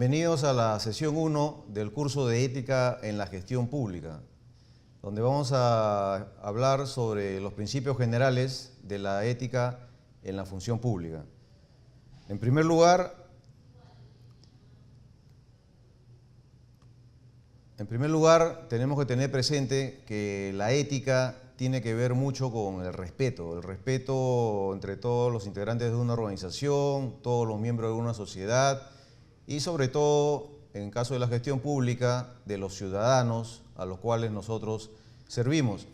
Bienvenidos a la sesión 1 del curso de Ética en la Gestión Pública, donde vamos a hablar sobre los principios generales de la ética en la función pública. En primer lugar, tenemos que tener presente que la ética tiene que ver mucho con el respeto entre todos los integrantes de una organización, todos los miembros de una sociedad y sobre todo, en caso de la gestión pública, de los ciudadanos a los cuales nosotros servimos.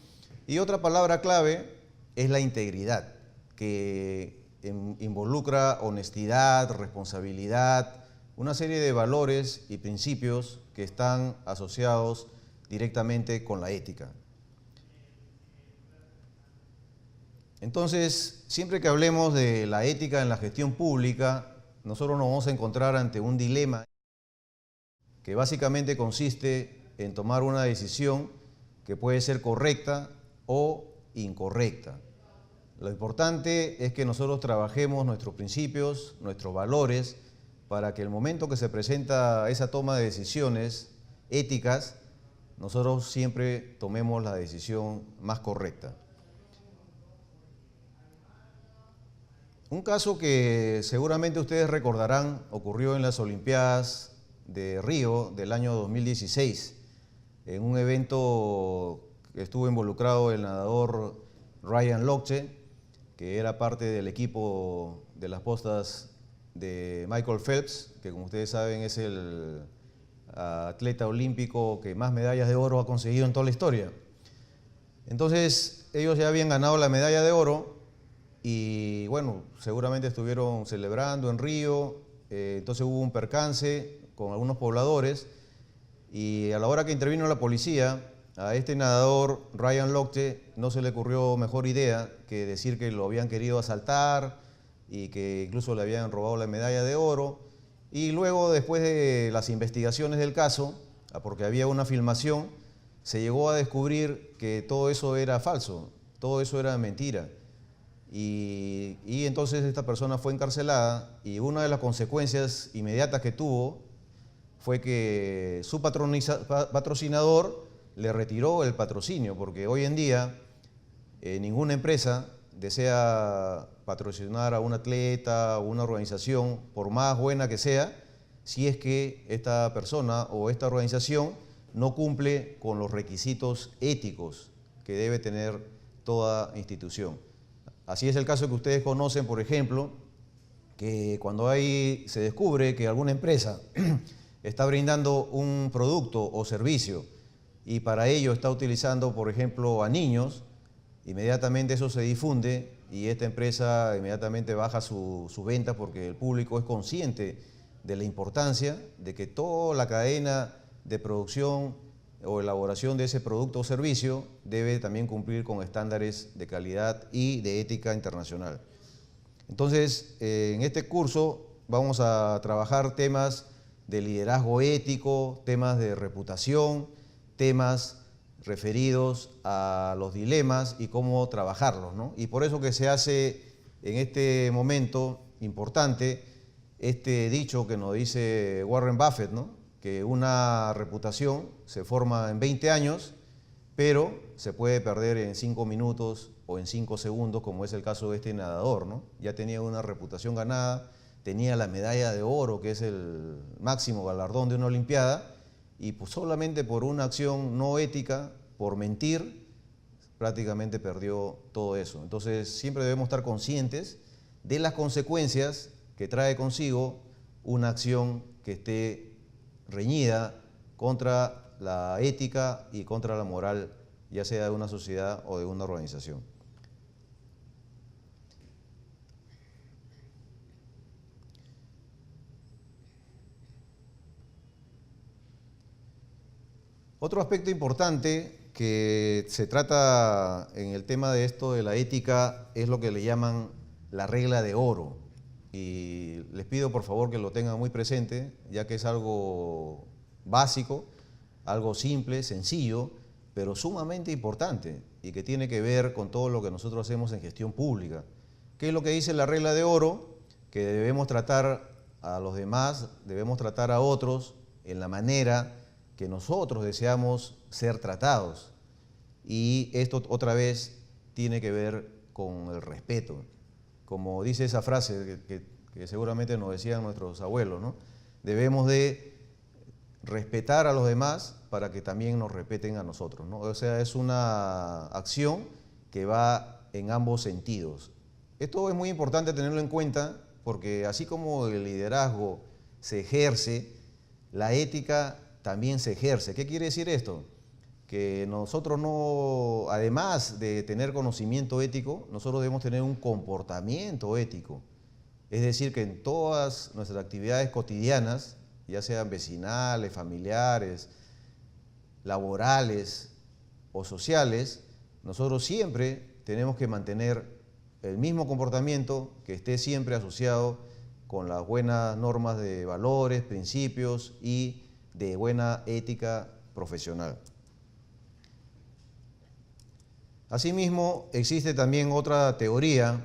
Y otra palabra clave es la integridad, que involucra honestidad, responsabilidad, una serie de valores y principios que están asociados directamente con la ética. Entonces, siempre que hablemos de la ética en la gestión pública, nosotros nos vamos a encontrar ante un dilema que básicamente consiste en tomar una decisión que puede ser correcta o incorrecta. Lo importante es que nosotros trabajemos nuestros principios, nuestros valores, para que el momento que se presenta esa toma de decisiones éticas, nosotros siempre tomemos la decisión más correcta. Un caso que seguramente ustedes recordarán ocurrió en las Olimpiadas de Río del año 2016, en un evento que estuvo involucrado el nadador Ryan Lochte, que era parte del equipo de las postas de Michael Phelps, que como ustedes saben es el atleta olímpico que más medallas de oro ha conseguido en toda la historia. Entonces ellos ya habían ganado la medalla de oro y bueno, seguramente estuvieron celebrando en Río, entonces hubo un percance con algunos pobladores y a la hora que intervino la policía, a este nadador Ryan Lochte no se le ocurrió mejor idea que decir que lo habían querido asaltar y que incluso le habían robado la medalla de oro. Y luego, después de las investigaciones del caso, porque había una filmación, se llegó a descubrir que todo eso era falso, todo eso era mentira. Y entonces esta persona fue encarcelada y una de las consecuencias inmediatas que tuvo fue que su patrocinador le retiró el patrocinio, porque hoy en día ninguna empresa desea patrocinar a un atleta o una organización, por más buena que sea, si es que esta persona o esta organización no cumple con los requisitos éticos que debe tener toda institución. Así es el caso que ustedes conocen, por ejemplo, que cuando se descubre que alguna empresa está brindando un producto o servicio y para ello está utilizando, por ejemplo, a niños, inmediatamente eso se difunde y esta empresa inmediatamente baja su venta porque el público es consciente de la importancia de que toda la cadena de producción o elaboración de ese producto o servicio debe también cumplir con estándares de calidad y de ética internacional. Entonces, en este curso vamos a trabajar temas de liderazgo ético, temas de reputación, temas referidos a los dilemas y cómo trabajarlos, ¿no? Y por eso que se hace en este momento importante este dicho que nos dice Warren Buffett, ¿no? Que una reputación se forma en 20 años, pero se puede perder en 5 minutos o en 5 segundos, como es el caso de este nadador, ¿no? Ya tenía una reputación ganada, tenía la medalla de oro, que es el máximo galardón de una olimpiada, y pues solamente por una acción no ética, por mentir, prácticamente perdió todo eso. Entonces siempre debemos estar conscientes de las consecuencias que trae consigo una acción que esté reñida contra la ética y contra la moral, ya sea de una sociedad o de una organización. Otro aspecto importante que se trata en el tema de esto de la ética es lo que le llaman la regla de oro. Y les pido por favor que lo tengan muy presente, ya que es algo básico, algo simple, sencillo, pero sumamente importante y que tiene que ver con todo lo que nosotros hacemos en gestión pública. ¿Qué es lo que dice la regla de oro? Que debemos tratar a los demás, debemos tratar a otros en la manera que nosotros deseamos ser tratados. Y esto otra vez tiene que ver con el respeto. Como dice esa frase que seguramente nos decían nuestros abuelos, ¿no? Debemos de respetar a los demás para que también nos respeten a nosotros, ¿no? O sea, es una acción que va en ambos sentidos. Esto es muy importante tenerlo en cuenta porque así como el liderazgo se ejerce, la ética también se ejerce. ¿Qué quiere decir esto? Que nosotros no, además de tener conocimiento ético, nosotros debemos tener un comportamiento ético. Es decir, que en todas nuestras actividades cotidianas, ya sean vecinales, familiares, laborales o sociales, nosotros siempre tenemos que mantener el mismo comportamiento que esté siempre asociado con las buenas normas de valores, principios y de buena ética profesional. Asimismo, existe también otra teoría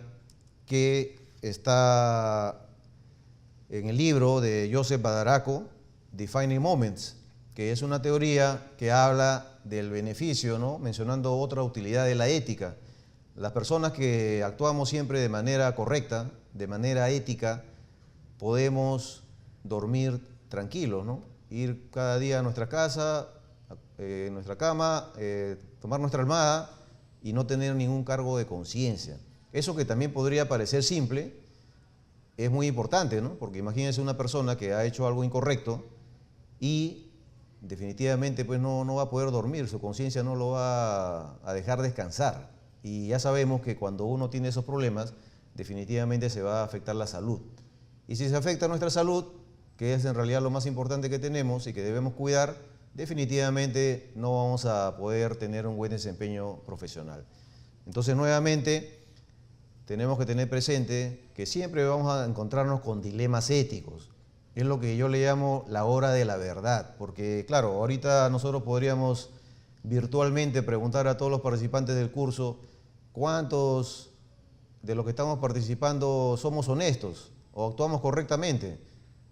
que está en el libro de Joseph Badaracco, Defining Moments, que es una teoría que habla del beneficio, ¿no? Mencionando otra utilidad de la ética. Las personas que actuamos siempre de manera correcta, de manera ética, podemos dormir tranquilos, ¿no? Ir cada día a nuestra casa, en nuestra cama, tomar nuestra almohada y no tener ningún cargo de conciencia. Eso que también podría parecer simple, es muy importante, ¿no? Porque imagínense una persona que ha hecho algo incorrecto y definitivamente pues no va a poder dormir, su conciencia no lo va a dejar descansar. Y ya sabemos que cuando uno tiene esos problemas, definitivamente se va a afectar la salud. Y si se afecta nuestra salud, que es en realidad lo más importante que tenemos y que debemos cuidar, definitivamente no vamos a poder tener un buen desempeño profesional. Entonces, nuevamente, tenemos que tener presente que siempre vamos a encontrarnos con dilemas éticos. Es lo que yo le llamo la hora de la verdad, porque claro, ahorita nosotros podríamos virtualmente preguntar a todos los participantes del curso cuántos de los que estamos participando somos honestos o actuamos correctamente.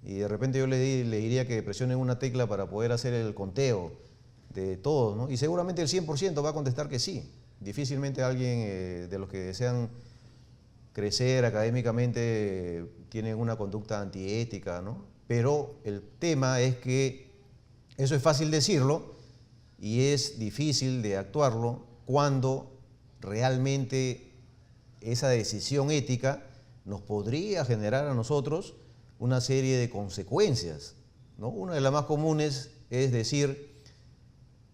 Y de repente yo le diría que presionen una tecla para poder hacer el conteo de todos, ¿no? Y seguramente el 100% va a contestar que sí. Difícilmente alguien de los que desean crecer académicamente tiene una conducta antiética, ¿no? Pero el tema es que eso es fácil decirlo y es difícil de actuarlo cuando realmente esa decisión ética nos podría generar a nosotros una serie de consecuencias, ¿no? Una de las más comunes es decir,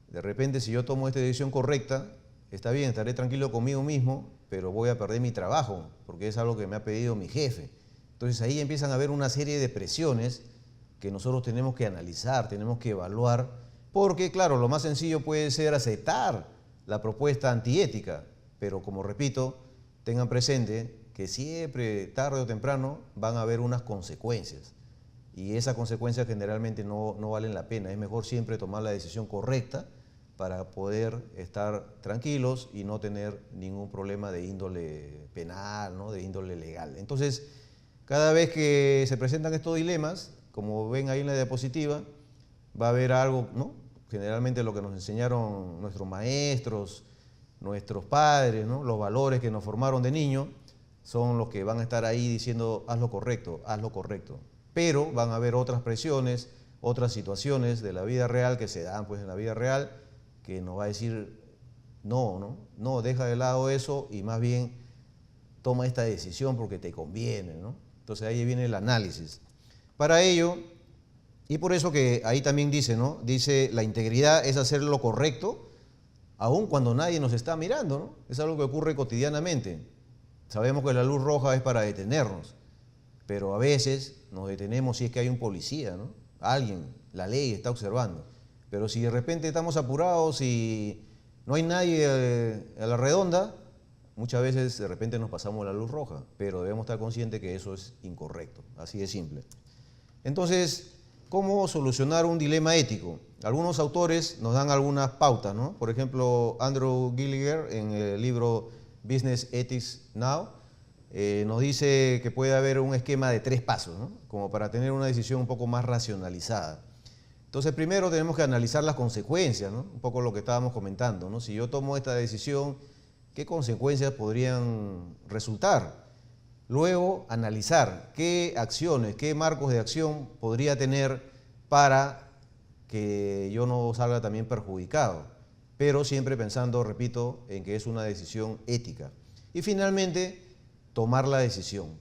de repente si yo tomo esta decisión correcta, está bien, estaré tranquilo conmigo mismo, pero voy a perder mi trabajo, porque es algo que me ha pedido mi jefe. Entonces ahí empiezan a haber una serie de presiones que nosotros tenemos que analizar, tenemos que evaluar, porque claro, lo más sencillo puede ser aceptar la propuesta antiética, pero como repito, tengan presente que siempre, tarde o temprano, van a haber unas consecuencias. Y esas consecuencias generalmente no valen la pena. Es mejor siempre tomar la decisión correcta para poder estar tranquilos y no tener ningún problema de índole penal, ¿no? De índole legal. Entonces, cada vez que se presentan estos dilemas, como ven ahí en la diapositiva, va a haber algo, ¿no? Generalmente lo que nos enseñaron nuestros maestros, nuestros padres, ¿no? Los valores que nos formaron de niño, son los que van a estar ahí diciendo haz lo correcto, haz lo correcto. Pero van a haber otras presiones, otras situaciones de la vida real que se dan pues en la vida real, que nos va a decir no, deja de lado eso y más bien toma esta decisión porque te conviene, ¿no? Entonces ahí viene el análisis. Para ello, y por eso que ahí también dice, ¿no? Dice, la integridad es hacer lo correcto, aun cuando nadie nos está mirando, ¿no? Es algo que ocurre cotidianamente. Sabemos que la luz roja es para detenernos, pero a veces nos detenemos si es que hay un policía, ¿no? Alguien, la ley está observando. Pero si de repente estamos apurados y no hay nadie a la redonda, muchas veces de repente nos pasamos la luz roja, pero debemos estar conscientes que eso es incorrecto, así de simple. Entonces, ¿cómo solucionar un dilema ético? Algunos autores nos dan algunas pautas, ¿no? Por ejemplo, Andrew Gilliger en el libro Business Ethics Now nos dice que puede haber un esquema de 3 pasos, ¿no? Como para tener una decisión un poco más racionalizada. Entonces, primero tenemos que analizar las consecuencias, ¿no? Un poco lo que estábamos comentando, ¿no? Si yo tomo esta decisión, ¿qué consecuencias podrían resultar? Luego, analizar qué acciones, qué marcos de acción podría tener para que yo no salga también perjudicado, pero siempre pensando, repito, en que es una decisión ética. Y finalmente, tomar la decisión.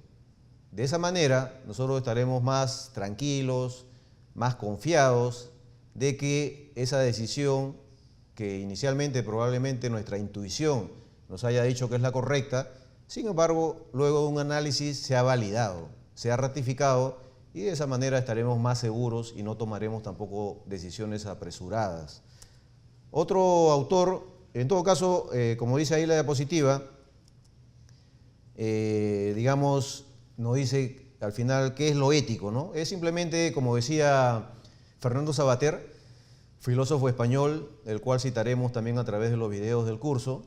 De esa manera, nosotros estaremos más tranquilos, más confiados de que esa decisión, que inicialmente probablemente nuestra intuición nos haya dicho que es la correcta, sin embargo, luego de un análisis se ha validado, se ha ratificado y de esa manera estaremos más seguros y no tomaremos tampoco decisiones apresuradas. Otro autor, en todo caso, como dice ahí la diapositiva, digamos, nos dice al final qué es lo ético, ¿no? Es simplemente, como decía Fernando Savater, filósofo español, el cual citaremos también a través de los videos del curso.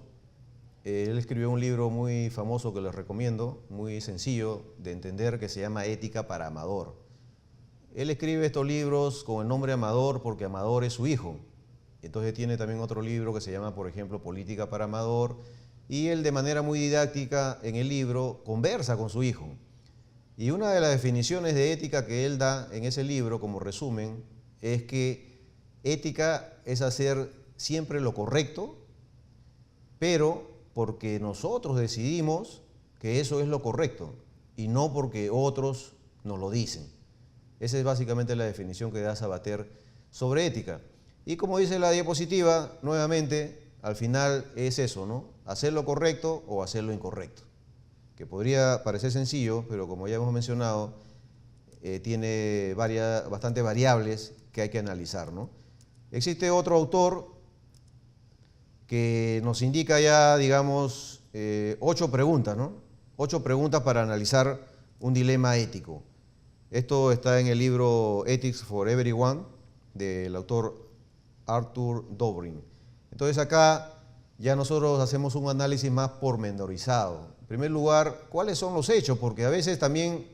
Él escribió un libro muy famoso que les recomiendo, muy sencillo de entender, que se llama Ética para Amador. Él escribe estos libros con el nombre Amador porque Amador es su hijo. Entonces tiene también otro libro que se llama, por ejemplo, Política para Amador, y él de manera muy didáctica en el libro conversa con su hijo. Y una de las definiciones de ética que él da en ese libro, como resumen, es que ética es hacer siempre lo correcto, pero porque nosotros decidimos que eso es lo correcto y no porque otros nos lo dicen. Esa es básicamente la definición que da Savater sobre ética. Y como dice la diapositiva, nuevamente, al final es eso, ¿no? Hacer lo correcto o hacer lo incorrecto. Que podría parecer sencillo, pero como ya hemos mencionado, tiene bastantes variables que hay que analizar, ¿no? Existe otro autor que nos indica ya, digamos, 8 preguntas, ¿no? 8 preguntas para analizar un dilema ético. Esto está en el libro Ethics for Everyone, del autor Arthur Dobrin. Entonces acá ya nosotros hacemos un análisis más pormenorizado. En primer lugar, ¿cuáles son los hechos? Porque a veces también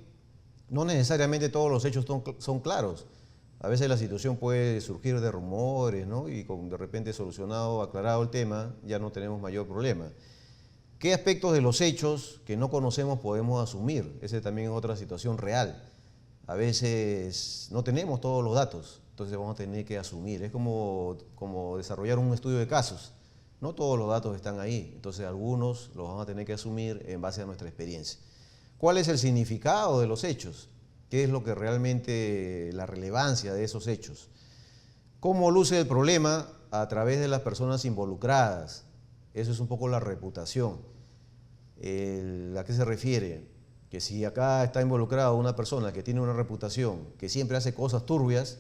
no necesariamente todos los hechos son claros. A veces la situación puede surgir de rumores, ¿no? Y con de repente solucionado, aclarado el tema, ya no tenemos mayor problema. ¿Qué aspectos de los hechos que no conocemos podemos asumir? Esa también es otra situación real. A veces no tenemos todos los datos, entonces vamos a tener que asumir. Es como desarrollar un estudio de casos. No todos los datos están ahí, entonces algunos los vamos a tener que asumir en base a nuestra experiencia. ¿Cuál es el significado de los hechos? ¿Qué es lo que realmente, la relevancia de esos hechos? ¿Cómo luce el problema a través de las personas involucradas? Eso es un poco la reputación. ¿A qué se refiere? Que si acá está involucrada una persona que tiene una reputación, que siempre hace cosas turbias,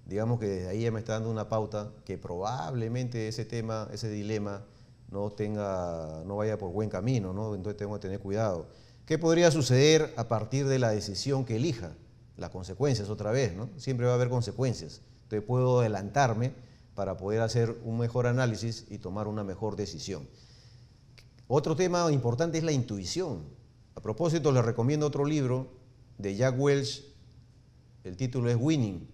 digamos que desde ahí ya me está dando una pauta que probablemente ese tema, ese dilema, no vaya por buen camino, ¿no? Entonces tengo que tener cuidado. ¿Qué podría suceder a partir de la decisión que elija? Las consecuencias otra vez, ¿no? Siempre va a haber consecuencias. Entonces puedo adelantarme para poder hacer un mejor análisis y tomar una mejor decisión. Otro tema importante es la intuición. A propósito, les recomiendo otro libro de Jack Welch. El título es Winning.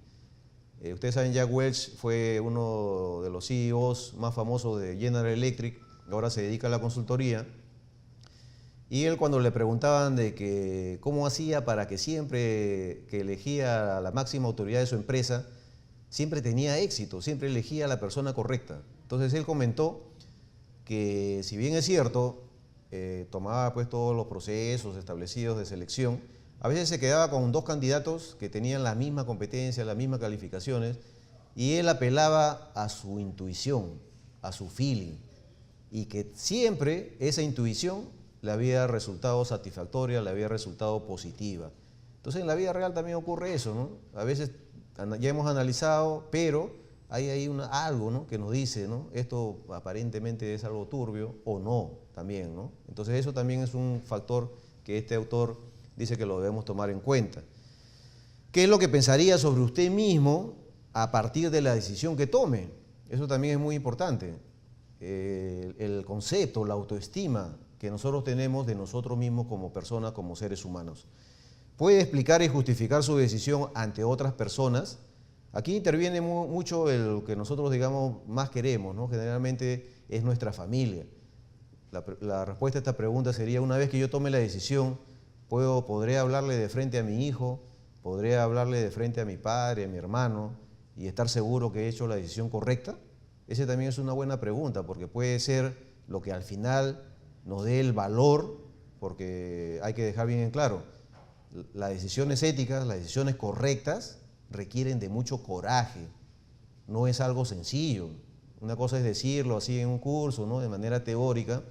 Ustedes saben, Jack Welch fue uno de los CEOs más famosos de General Electric. Ahora se dedica a la consultoría. Y él, cuando le preguntaban de que cómo hacía para que siempre que elegía a la máxima autoridad de su empresa, siempre tenía éxito, siempre elegía a la persona correcta. Entonces él comentó que, si bien es cierto, tomaba pues todos los procesos establecidos de selección, a veces se quedaba con 2 candidatos que tenían la misma competencia, las mismas calificaciones, y él apelaba a su intuición, a su feeling, y que siempre esa intuición le había resultado satisfactoria, le había resultado positiva. Entonces en la vida real también ocurre eso, ¿no? A veces ya hemos analizado, pero hay ahí algo, ¿no?, que nos dice, ¿no?, esto aparentemente es algo turbio o no también, ¿no? Entonces eso también es un factor que este autor dice que lo debemos tomar en cuenta. ¿Qué es lo que pensaría sobre usted mismo a partir de la decisión que tome? Eso también es muy importante. El concepto, la autoestima, que nosotros tenemos de nosotros mismos como personas, como seres humanos. Puede explicar y justificar su decisión ante otras personas. Aquí interviene mucho lo que nosotros, digamos, más queremos, ¿no? Generalmente es nuestra familia. La respuesta a esta pregunta sería: una vez que yo tome la decisión, podré hablarle de frente a mi hijo, podré hablarle de frente a mi padre, a mi hermano, y estar seguro que he hecho la decisión correcta. Esa también es una buena pregunta, porque puede ser lo que al final nos dé el valor, porque hay que dejar bien en claro, las decisiones éticas, las decisiones correctas, requieren de mucho coraje, no es algo sencillo. Una cosa es decirlo así en un curso, ¿no?, de manera teórica,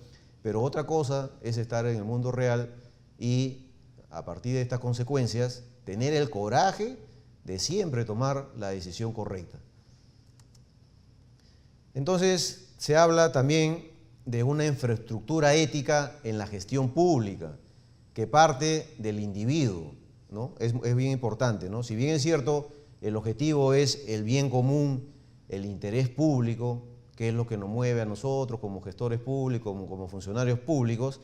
pero otra cosa es estar en el mundo real y, a partir de estas consecuencias, tener el coraje de siempre tomar la decisión correcta. Entonces, se habla también de una infraestructura ética en la gestión pública, que parte del individuo, ¿no? Es bien importante, ¿no? Si bien es cierto, el objetivo es el bien común, el interés público, que es lo que nos mueve a nosotros como gestores públicos, como funcionarios públicos.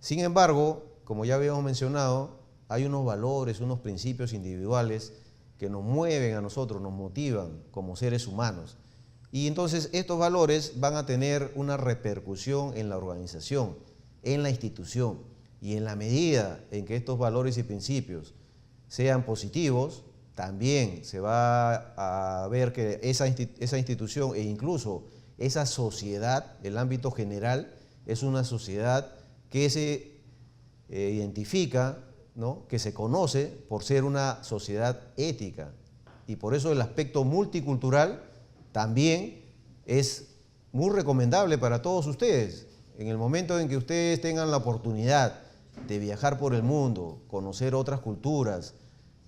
Sin embargo, como ya habíamos mencionado, hay unos valores, unos principios individuales que nos mueven a nosotros, nos motivan como seres humanos. Y entonces estos valores van a tener una repercusión en la organización, en la institución. Y en la medida en que estos valores y principios sean positivos, también se va a ver que esa institución e incluso esa sociedad, el ámbito general, es una sociedad que se identifica, ¿no?, que se conoce por ser una sociedad ética. Y por eso el aspecto multicultural también es muy recomendable para todos ustedes. En el momento en que ustedes tengan la oportunidad de viajar por el mundo, conocer otras culturas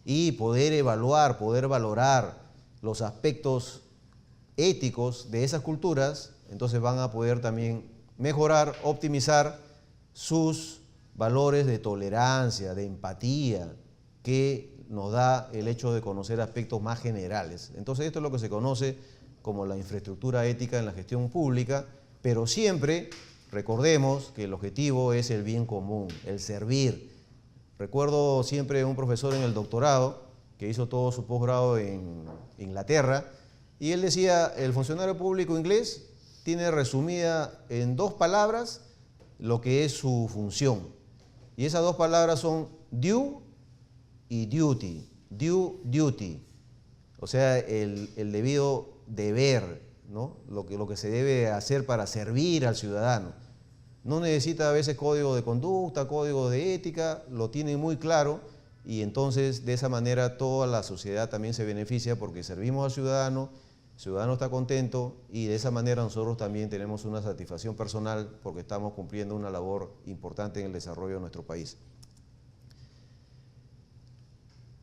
y poder evaluar, poder valorar los aspectos éticos de esas culturas, entonces van a poder también mejorar, optimizar sus valores de tolerancia, de empatía, que nos da el hecho de conocer aspectos más generales. Entonces esto es lo que se conoce como la infraestructura ética en la gestión pública, pero siempre recordemos que el objetivo es el bien común, el servir. Recuerdo siempre un profesor en el doctorado que hizo todo su posgrado en Inglaterra, y él decía: el funcionario público inglés tiene resumida en 2 palabras lo que es su función. Y esas 2 palabras son due y duty. Due, duty. O sea, el debido deber, ¿no? Lo que se debe hacer para servir al ciudadano. No necesita a veces código de conducta, código de ética, lo tiene muy claro, y entonces de esa manera toda la sociedad también se beneficia porque servimos al ciudadano, el ciudadano está contento y de esa manera nosotros también tenemos una satisfacción personal porque estamos cumpliendo una labor importante en el desarrollo de nuestro país.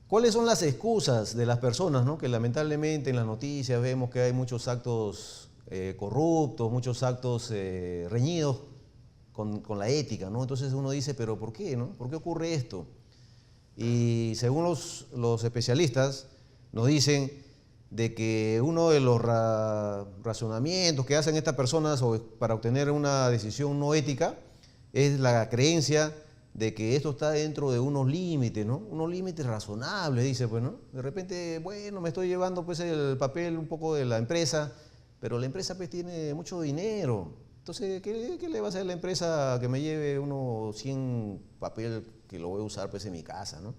¿Cuáles son las excusas de las personas, ¿no?, que lamentablemente en las noticias vemos que hay muchos actos corruptos, muchos actos reñidos con la ética, ¿no? Entonces uno dice: ¿pero por qué, no? ¿Por qué ocurre esto? Y según los especialistas nos dicen de que uno de los razonamientos que hacen estas personas para obtener una decisión no ética es la creencia de que esto está dentro de unos límites, ¿no? Unos límites razonables, dice, pues, ¿no? De repente, bueno, me estoy llevando pues el papel un poco de la empresa, pero la empresa pues tiene mucho dinero. Entonces, ¿qué le va a hacer la empresa que me lleve unos 100 papel que lo voy a usar pues en mi casa, ¿no?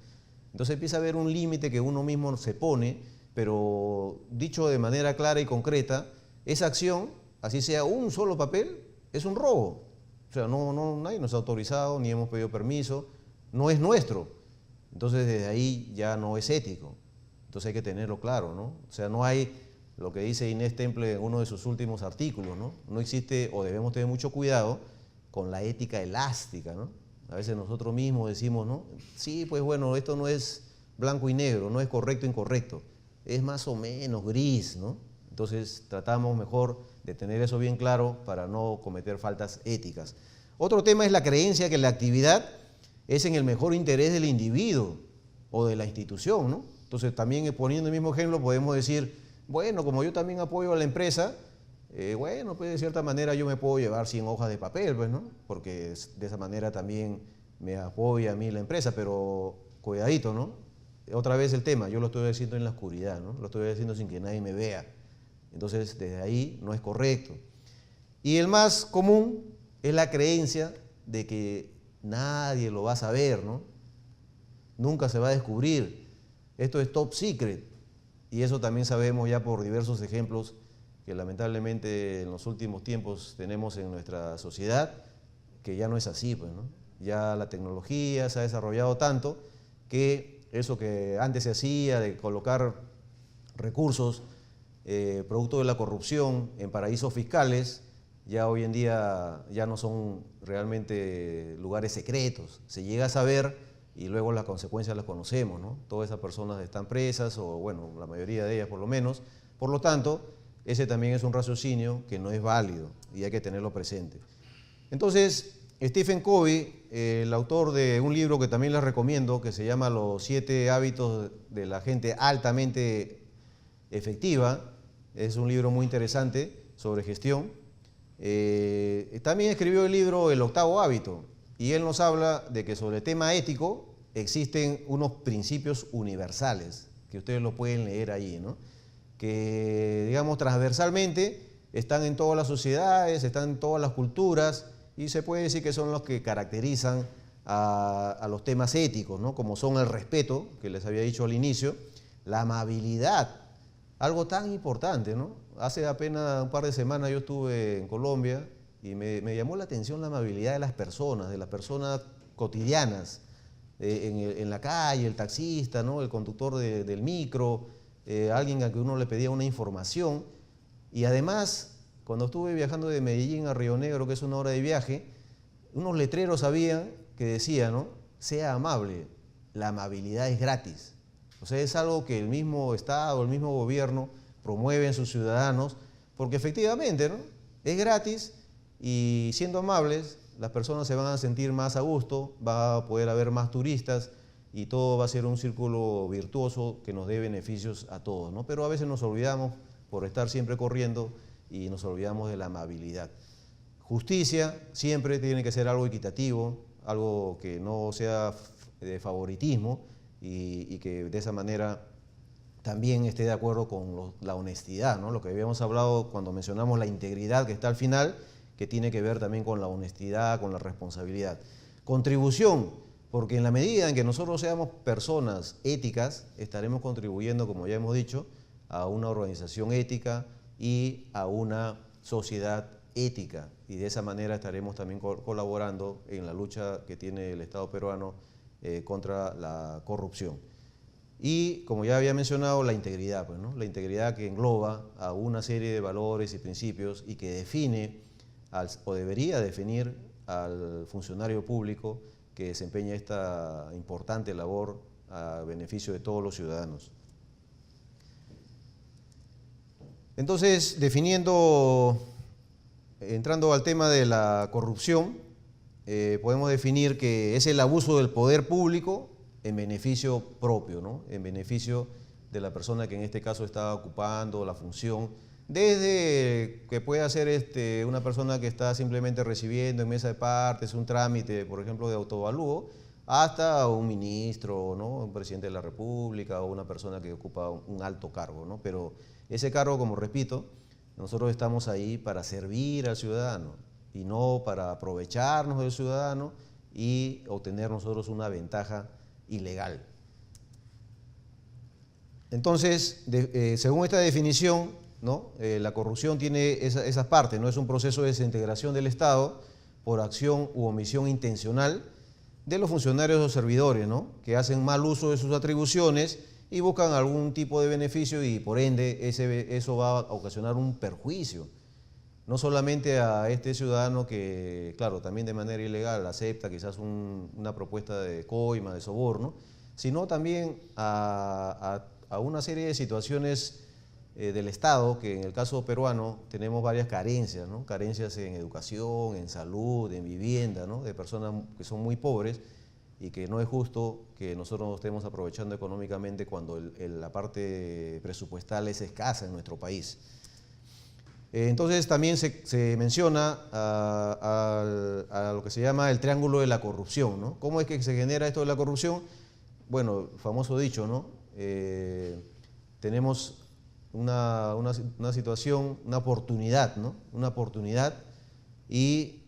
Entonces empieza a haber un límite que uno mismo se pone, pero dicho de manera clara y concreta, esa acción, así sea un solo papel, es un robo. O sea, nadie nos ha autorizado, ni hemos pedido permiso, no es nuestro. Entonces desde ahí ya no es ético. Entonces hay que tenerlo claro, ¿no? O sea, no hay lo que dice Inés Temple en uno de sus últimos artículos, ¿no? No existe, o debemos tener mucho cuidado con la ética elástica, ¿no? A veces nosotros mismos decimos, ¿no? Sí, pues bueno, esto no es blanco y negro, no es correcto e incorrecto, es más o menos gris, ¿no? Entonces tratamos mejor de tener eso bien claro para no cometer faltas éticas. Otro tema es la creencia que la actividad es en el mejor interés del individuo o de la institución, ¿no? Entonces también poniendo el mismo ejemplo podemos decir, bueno, como yo también apoyo a la empresa, bueno, pues de cierta manera yo me puedo llevar 100 hojas de papel, pues, ¿no? Porque de esa manera también me apoya a mí la empresa, pero cuidadito, ¿no? Otra vez el tema, yo lo estoy haciendo en la oscuridad, ¿no? Lo estoy haciendo sin que nadie me vea. Entonces, desde ahí no es correcto. Y el más común es la creencia de que nadie lo va a saber, ¿no? Nunca se va a descubrir. Esto es top secret. Y eso también sabemos ya por diversos ejemplos que lamentablemente en los últimos tiempos tenemos en nuestra sociedad, que ya no es así, pues, ¿no? Ya la tecnología se ha desarrollado tanto que eso que antes se hacía de colocar recursos producto de la corrupción en paraísos fiscales, ya hoy en día ya no son realmente lugares secretos. Se llega a saber y luego las consecuencias las conocemos, ¿no? Todas esas personas están presas, o bueno, la mayoría de ellas por lo menos. Por lo tanto, ese también es un raciocinio que no es válido y hay que tenerlo presente. Entonces, Stephen Covey, el autor de un libro que también les recomiendo, que se llama Los 7 hábitos de la gente altamente efectiva, es un libro muy interesante sobre gestión. También escribió el libro El octavo hábito, y él nos habla de que sobre el tema ético existen unos principios universales, que ustedes lo pueden leer ahí, ¿no? Que, digamos, transversalmente están en todas las sociedades, están en todas las culturas, y se puede decir que son los que caracterizan a los temas éticos, ¿no? Como son el respeto, que les había dicho al inicio, la amabilidad, algo tan importante, ¿no? Hace apenas un par de semanas yo estuve en Colombia y me llamó la atención la amabilidad de las personas cotidianas, en la calle, el taxista, ¿no? El conductor del micro, alguien a que uno le pedía una información. Y además, cuando estuve viajando de Medellín a Río Negro, que es una hora de viaje, unos letreros habían que decían, ¿no? Sea amable, la amabilidad es gratis. O sea, es algo que el mismo Estado, el mismo gobierno promueve en sus ciudadanos, porque efectivamente, ¿no? Es gratis y siendo amables, las personas se van a sentir más a gusto, va a poder haber más turistas y todo va a ser un círculo virtuoso que nos dé beneficios a todos, ¿no? Pero a veces nos olvidamos por estar siempre corriendo y nos olvidamos de la amabilidad. Justicia siempre tiene que ser algo equitativo, algo que no sea de favoritismo y que de esa manera también esté de acuerdo con la honestidad, ¿no? Lo que habíamos hablado cuando mencionamos la integridad que está al final, que tiene que ver también con la honestidad, con la responsabilidad. Contribución, porque en la medida en que nosotros seamos personas éticas, estaremos contribuyendo, como ya hemos dicho, a una organización ética y a una sociedad ética. Y de esa manera estaremos también colaborando en la lucha que tiene el Estado peruano contra la corrupción. Y como ya había mencionado, la integridad, pues, ¿no? La integridad que engloba a una serie de valores y principios y que define o debería definir al funcionario público que desempeña esta importante labor a beneficio de todos los ciudadanos. Entonces, entrando al tema de la corrupción, podemos definir que es el abuso del poder público en beneficio propio, ¿no? En beneficio de la persona que en este caso está ocupando la función, desde que puede ser una persona que está simplemente recibiendo en mesa de partes un trámite, por ejemplo, de autoavalúo, hasta un ministro, ¿no? Un presidente de la República o una persona que ocupa un alto cargo, ¿no? Pero ese cargo, como repito, nosotros estamos ahí para servir al ciudadano y no para aprovecharnos del ciudadano y obtener nosotros una ventaja ilegal. Entonces, según esta definición, ¿no? La corrupción tiene esas partes, ¿no? Es un proceso de desintegración del Estado por acción u omisión intencional de los funcionarios o servidores, ¿no? Que hacen mal uso de sus atribuciones y buscan algún tipo de beneficio y por ende eso va a ocasionar un perjuicio, no solamente a este ciudadano que, claro, también de manera ilegal acepta quizás una propuesta de coima, de soborno, sino también a una serie de situaciones del Estado, que en el caso peruano tenemos varias carencias, ¿no? Carencias en educación, en salud, en vivienda, ¿no? De personas que son muy pobres y que no es justo que nosotros nos estemos aprovechando económicamente cuando la parte presupuestal es escasa en nuestro país. Entonces también se menciona a lo que se llama el triángulo de la corrupción, ¿no? ¿Cómo es que se genera esto de la corrupción? Bueno, famoso dicho, ¿no? Tenemos una situación, una oportunidad, ¿no? Una oportunidad y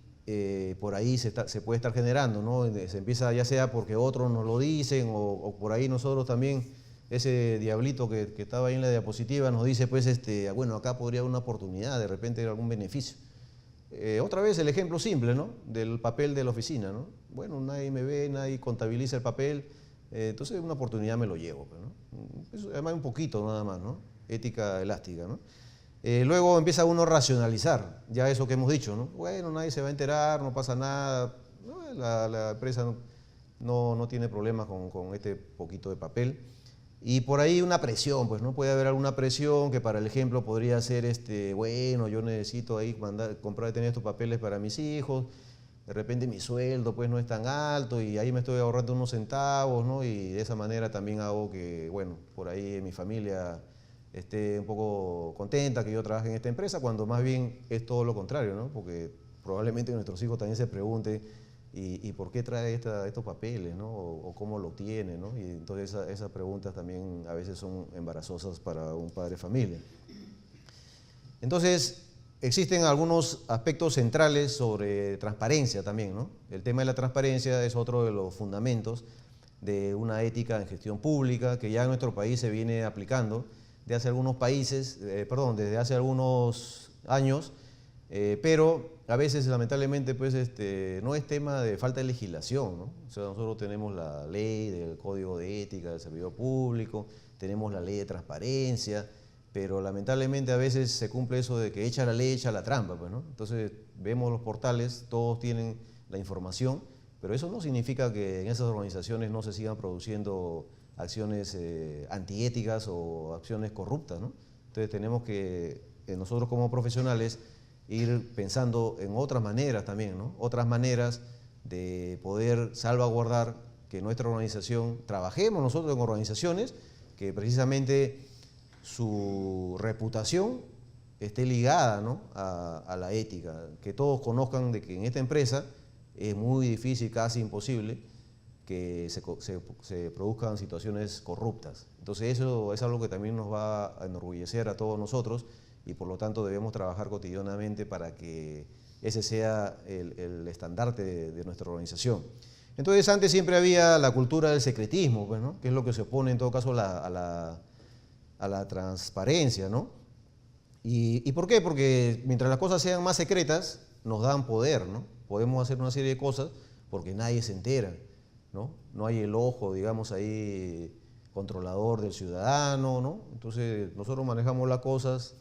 por ahí se puede estar generando, ¿no? Se empieza ya sea porque otros nos lo dicen o por ahí nosotros también, ese diablito que estaba ahí en la diapositiva nos dice, pues, bueno, acá podría haber una oportunidad, de repente algún beneficio. Otra vez el ejemplo simple, ¿no? Del papel de la oficina, ¿no? Bueno, nadie me ve, nadie contabiliza el papel, entonces una oportunidad me lo llevo, ¿no? Eso, además un poquito nada más, ¿no? Ética elástica, ¿no? Luego empieza uno a racionalizar, ya eso que hemos dicho, ¿no? Bueno, nadie se va a enterar, no pasa nada, ¿no? La empresa no tiene problemas con este poquito de papel. Y por ahí una presión, pues, ¿no? Puede haber alguna presión que para el ejemplo podría ser, bueno, yo necesito ahí comprar y tener estos papeles para mis hijos, de repente mi sueldo pues no es tan alto y ahí me estoy ahorrando unos centavos, ¿no? Y de esa manera también hago que, bueno, por ahí mi familia esté un poco contenta que yo trabaje en esta empresa, cuando más bien es todo lo contrario, ¿no? Porque probablemente nuestros hijos también se pregunten ¿y por qué trae estos papeles, ¿no? O cómo lo tiene, ¿no? Y entonces esas preguntas también a veces son embarazosas para un padre de familia. Entonces, existen algunos aspectos centrales sobre transparencia también, ¿no? El tema de la transparencia es otro de los fundamentos de una ética en gestión pública que ya en nuestro país se viene aplicando desde hace algunos años, pero a veces lamentablemente pues, no es tema de falta de legislación, ¿no? O sea, nosotros tenemos la ley del Código de Ética del Servidor Público, tenemos la ley de transparencia, pero lamentablemente a veces se cumple eso de que echa la ley, echa la trampa, pues, ¿no? Entonces vemos los portales, todos tienen la información, pero eso no significa que en esas organizaciones no se sigan produciendo acciones antiéticas o acciones corruptas, ¿no? Entonces tenemos que, nosotros como profesionales, ir pensando en otras maneras también, ¿no? Otras maneras de poder salvaguardar que nuestra organización, trabajemos nosotros en organizaciones que precisamente su reputación esté ligada, ¿no? a la ética, que todos conozcan de que en esta empresa es muy difícil, casi imposible, que se produzcan situaciones corruptas. Entonces eso es algo que también nos va a enorgullecer a todos nosotros y por lo tanto debemos trabajar cotidianamente para que ese sea el estandarte de nuestra organización. Entonces antes siempre había la cultura del secretismo, pues, ¿no? Que es lo que se opone en todo caso a la transparencia, ¿no? ¿Y por qué? Porque mientras las cosas sean más secretas, nos dan poder, ¿no? Podemos hacer una serie de cosas porque nadie se entera, ¿no? No hay el ojo, digamos, ahí controlador del ciudadano, ¿no? Entonces nosotros manejamos las cosas,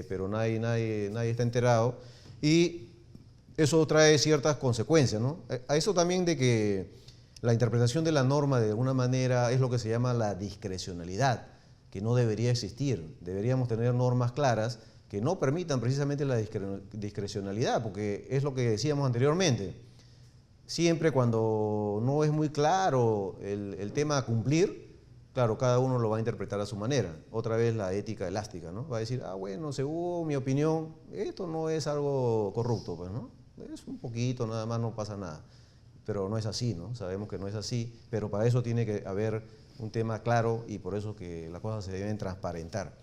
pero nadie está enterado y eso trae ciertas consecuencias, ¿no? A eso también de que la interpretación de la norma de alguna manera es lo que se llama la discrecionalidad, que no debería existir. Deberíamos tener normas claras que no permitan precisamente la discrecionalidad, porque es lo que decíamos anteriormente. Siempre cuando no es muy claro el tema a cumplir, claro, cada uno lo va a interpretar a su manera. Otra vez la ética elástica, ¿no? Va a decir, bueno, según mi opinión, esto no es algo corrupto, pues, ¿no? Es un poquito, nada más, no pasa nada. Pero no es así, ¿no? Sabemos que no es así, pero para eso tiene que haber un tema claro y por eso que las cosas se deben transparentar.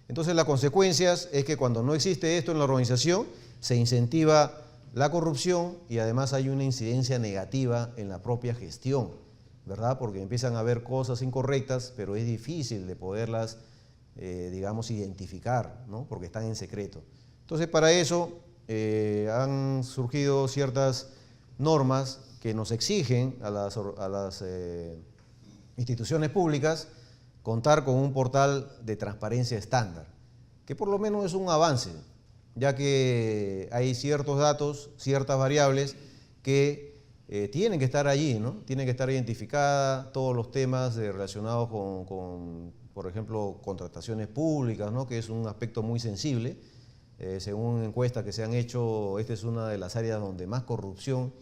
Entonces las consecuencias es que cuando no existe esto en la organización, se incentiva la corrupción y además hay una incidencia negativa en la propia gestión, ¿verdad? Porque empiezan a haber cosas incorrectas, pero es difícil de poderlas, digamos, identificar, ¿no? Porque están en secreto. Entonces para eso han surgido ciertas normas que nos exigen a las instituciones públicas contar con un portal de transparencia estándar, que por lo menos es un avance, ya que hay ciertos datos, ciertas variables que tienen que estar allí, ¿no? Tienen que estar identificadas todos los temas relacionados con, por ejemplo, contrataciones públicas, ¿no? Que es un aspecto muy sensible. Según encuestas que se han hecho, esta es una de las áreas donde más corrupción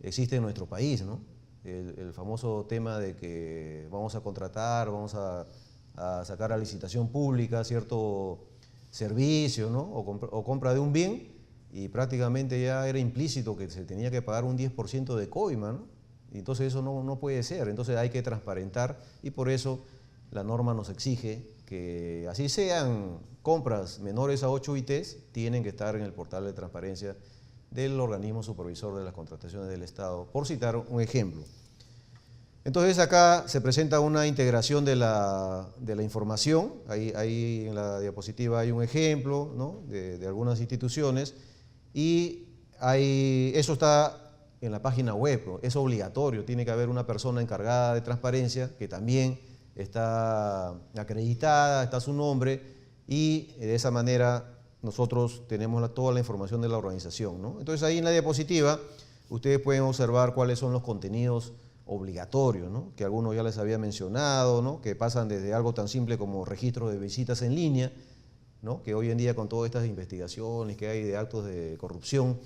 existe en nuestro país, ¿no? El famoso tema de que vamos a contratar, vamos a sacar a licitación pública cierto servicio, ¿no? O compra de un bien, y prácticamente ya era implícito que se tenía que pagar un 10% de coima, ¿no? Y entonces eso no puede ser, entonces hay que transparentar, y por eso la norma nos exige que así sean compras menores a 8 ITs, tienen que estar en el portal de transparencia del organismo supervisor de las contrataciones del Estado, por citar un ejemplo. Entonces acá se presenta una integración de la información, ahí en la diapositiva hay un ejemplo, ¿no? de algunas instituciones, y eso está en la página web, ¿no? Es obligatorio, tiene que haber una persona encargada de transparencia que también está acreditada, está su nombre, y de esa manera nosotros tenemos toda la información de la organización, ¿no? Entonces ahí en la diapositiva ustedes pueden observar cuáles son los contenidos obligatorios, ¿no? Que algunos ya les había mencionado, ¿no? Que pasan desde algo tan simple como registro de visitas en línea, ¿no? Que hoy en día con todas estas investigaciones que hay de actos de corrupción,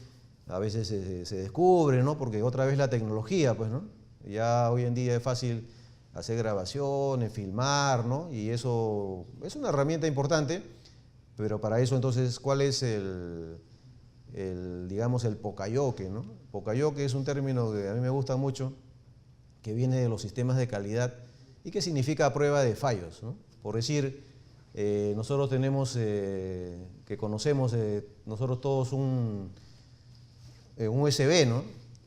a veces se descubre, ¿no? Porque otra vez la tecnología, pues, ¿no? Ya hoy en día es fácil hacer grabaciones, filmar, ¿no? Y eso es una herramienta importante, pero para eso entonces, ¿cuál es digamos, el pocayoque, ¿no? Pocayoque es un término que a mí me gusta mucho, que viene de los sistemas de calidad y que significa prueba de fallos, ¿no? Por decir, nosotros tenemos, que conocemos nosotros todos un USB, ¿no?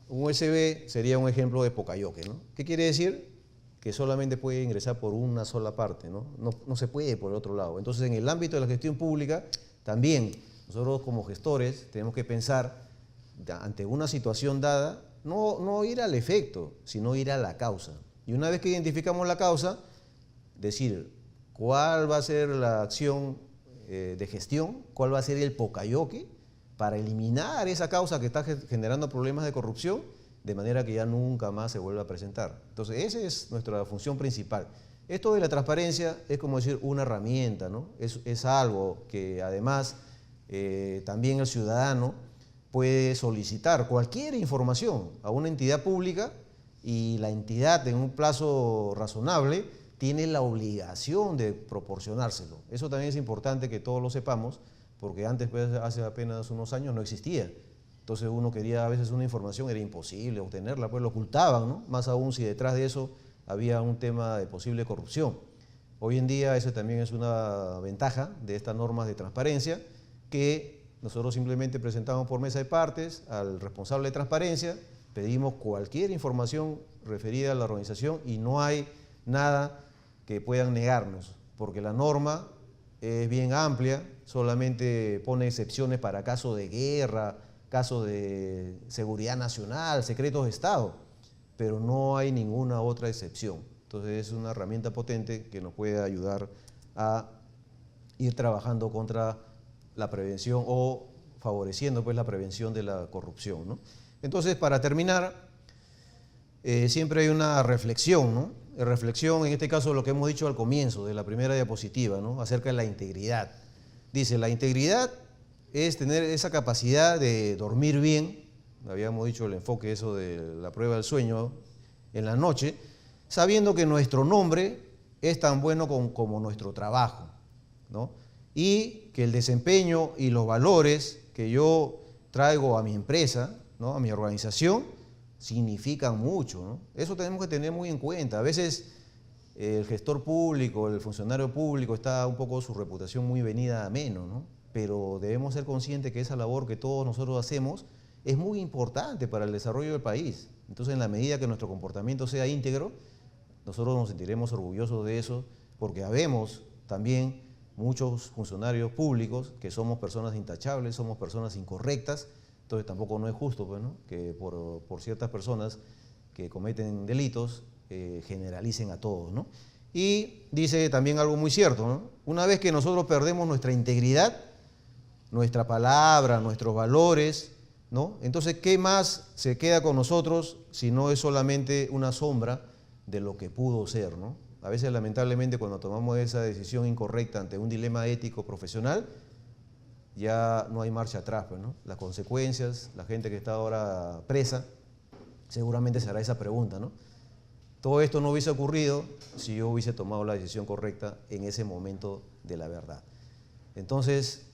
Un USB sería un ejemplo de pocayoque, ¿no? ¿Qué quiere decir? Que solamente puede ingresar por una sola parte, ¿no? No se puede por el otro lado. Entonces, en el ámbito de la gestión pública, también nosotros como gestores tenemos que pensar, ante una situación dada, no ir al efecto, sino ir a la causa. Y una vez que identificamos la causa, decir cuál va a ser la acción de gestión, cuál va a ser el pocayoque para eliminar esa causa que está generando problemas de corrupción, de manera que ya nunca más se vuelva a presentar. Entonces, esa es nuestra función principal. Esto de la transparencia es como decir una herramienta, ¿no? Es algo que además también el ciudadano puede solicitar cualquier información a una entidad pública, y la entidad en un plazo razonable tiene la obligación de proporcionárselo. Eso también es importante que todos lo sepamos, porque antes, pues, hace apenas unos años no existía. Entonces uno quería a veces una información, era imposible obtenerla, pues lo ocultaban, ¿no? Más aún si detrás de eso había un tema de posible corrupción. Hoy en día eso también es una ventaja de estas normas de transparencia, que nosotros simplemente presentamos por mesa de partes al responsable de transparencia, pedimos cualquier información referida a la organización y no hay nada que puedan negarnos, porque la norma es bien amplia, solamente pone excepciones para casos de guerra, casos de seguridad nacional, secretos de Estado, pero no hay ninguna otra excepción. Entonces es una herramienta potente que nos puede ayudar a ir trabajando contra la prevención o favoreciendo, pues, la prevención de la corrupción, ¿no? Entonces, para terminar, siempre hay una reflexión, ¿no? Reflexión, en este caso, lo que hemos dicho al comienzo de la primera diapositiva, ¿no? Acerca de la integridad. Dice, la integridad es tener esa capacidad de dormir bien, habíamos dicho el enfoque eso de la prueba del sueño en la noche, sabiendo que nuestro nombre es tan bueno como nuestro trabajo, ¿no? Y que el desempeño y los valores que yo traigo a mi empresa, ¿no? A mi organización, significan mucho, ¿no? Eso tenemos que tener muy en cuenta. A veces el gestor público, el funcionario público, está un poco su reputación muy venida a menos, ¿no? Pero debemos ser conscientes que esa labor que todos nosotros hacemos es muy importante para el desarrollo del país. Entonces, en la medida que nuestro comportamiento sea íntegro, nosotros nos sentiremos orgullosos de eso, porque habemos también muchos funcionarios públicos que somos personas intachables, somos personas incorrectas. Entonces tampoco no es justo, pues, ¿no? Que por ciertas personas que cometen delitos generalicen a todos, ¿no? Y dice también algo muy cierto, ¿no? Una vez que nosotros perdemos nuestra integridad, nuestra palabra, nuestros valores, ¿no? Entonces, ¿qué más se queda con nosotros si no es solamente una sombra de lo que pudo ser, ¿no? A veces, lamentablemente, cuando tomamos esa decisión incorrecta ante un dilema ético profesional, ya no hay marcha atrás, pues, ¿no? Las consecuencias, la gente que está ahora presa, seguramente se hará esa pregunta, ¿no? Todo esto no hubiese ocurrido si yo hubiese tomado la decisión correcta en ese momento de la verdad. Entonces,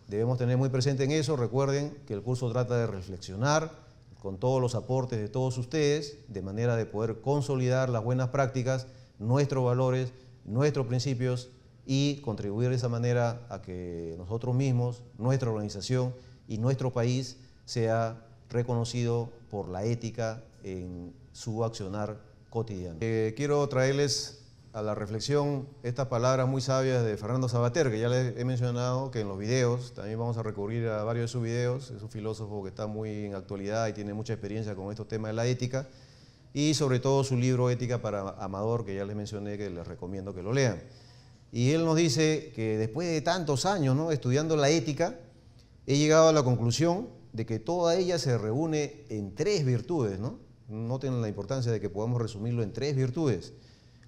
debemos tener muy presente en eso. Recuerden que el curso trata de reflexionar con todos los aportes de todos ustedes, de manera de poder consolidar las buenas prácticas, nuestros valores, nuestros principios y contribuir de esa manera a que nosotros mismos, nuestra organización y nuestro país sea reconocido por la ética en su accionar cotidiano. Quiero traerles a la reflexión estas palabras muy sabias de Fernando Savater, que ya les he mencionado que en los videos, también vamos a recurrir a varios de sus videos. Es un filósofo que está muy en actualidad y tiene mucha experiencia con estos temas de la ética, y sobre todo su libro Ética para Amador, que ya les mencioné, que les recomiendo que lo lean. Y él nos dice que después de tantos años, ¿no?, estudiando la ética, he llegado a la conclusión de que toda ella se reúne en 3 virtudes, ¿no? Noten la importancia de que podamos resumirlo en 3 virtudes.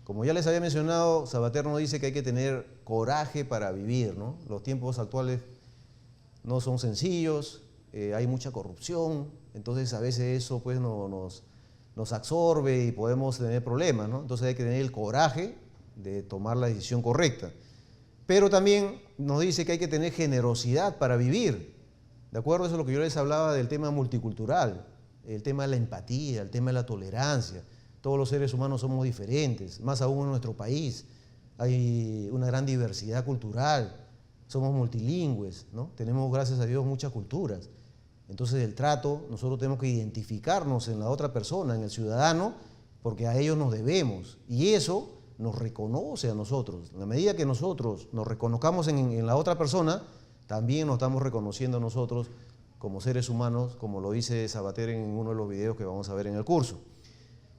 Como ya les había mencionado, Savater nos dice que hay que tener coraje para vivir, ¿no? Los tiempos actuales no son sencillos, hay mucha corrupción, entonces a veces eso pues nos absorbe y podemos tener problemas, ¿no? Entonces hay que tener el coraje de tomar la decisión correcta. Pero también nos dice que hay que tener generosidad para vivir. ¿De acuerdo? Eso es lo que yo les hablaba del tema multicultural, el tema de la empatía, el tema de la tolerancia. Todos los seres humanos somos diferentes, más aún en nuestro país. Hay una gran diversidad cultural, somos multilingües, ¿no? Tenemos, gracias a Dios, muchas culturas. Entonces el trato, nosotros tenemos que identificarnos en la otra persona, en el ciudadano, porque a ellos nos debemos. Y eso nos reconoce a nosotros. En la medida que nosotros nos reconozcamos en la otra persona, también nos estamos reconociendo a nosotros como seres humanos, como lo dice Savater en uno de los videos que vamos a ver en el curso.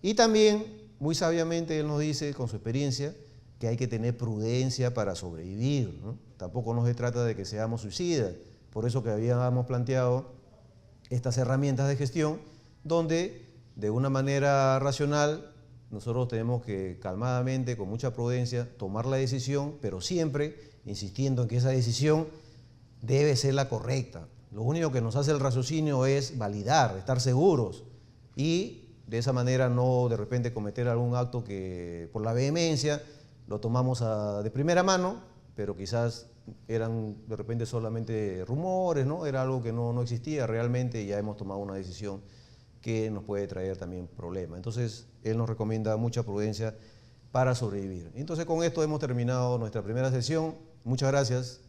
Y también, muy sabiamente, él nos dice, con su experiencia, que hay que tener prudencia para sobrevivir, ¿no? Tampoco no se trata de que seamos suicidas. Por eso que habíamos planteado estas herramientas de gestión, donde de una manera racional nosotros tenemos que calmadamente, con mucha prudencia, tomar la decisión, pero siempre insistiendo en que esa decisión debe ser la correcta. Lo único que nos hace el raciocinio es validar, estar seguros y de esa manera no de repente cometer algún acto que por la vehemencia lo tomamos de primera mano, pero quizás eran de repente solamente rumores, ¿no? Era algo que no existía realmente y ya hemos tomado una decisión que nos puede traer también problemas. Entonces, él nos recomienda mucha prudencia para sobrevivir. Entonces, con esto hemos terminado nuestra primera sesión. Muchas gracias.